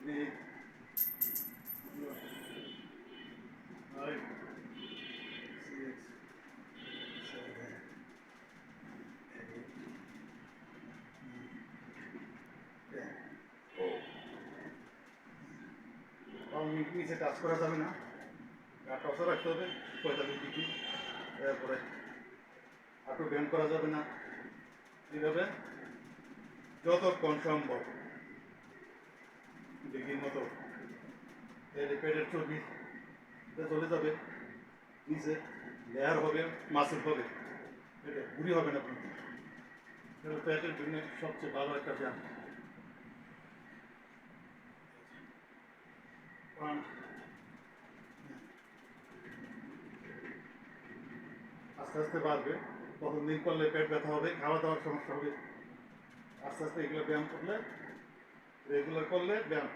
8, 9, 6, 7, 8, 10. নিচে টাচ করা যাবে না, টসও রাখতে হবে 45 ডিগ্রি। তারপরে হাঁটু ব্যায়াম করা যাবে না। এইভাবে যতক্ষণ সম্ভব ডিগ্রির মতো পেটের চর্বি চলে যাবে, নিচে লেয়ার হবে, মাসেল হবে, এটা ঘুরি হবে না কিন্তু। পেটের জন্য সবচেয়ে ভালো একটা ব্যায়াম। আস্তে আস্তে বাড়বে, প্রথম দিন করলে পেট ব্যথা হবে, খাওয়া দাওয়ার সমস্যা হবে। আস্তে আস্তে এগুলো ব্যায়াম করলে, রেগুলার করলে ব্যায়াম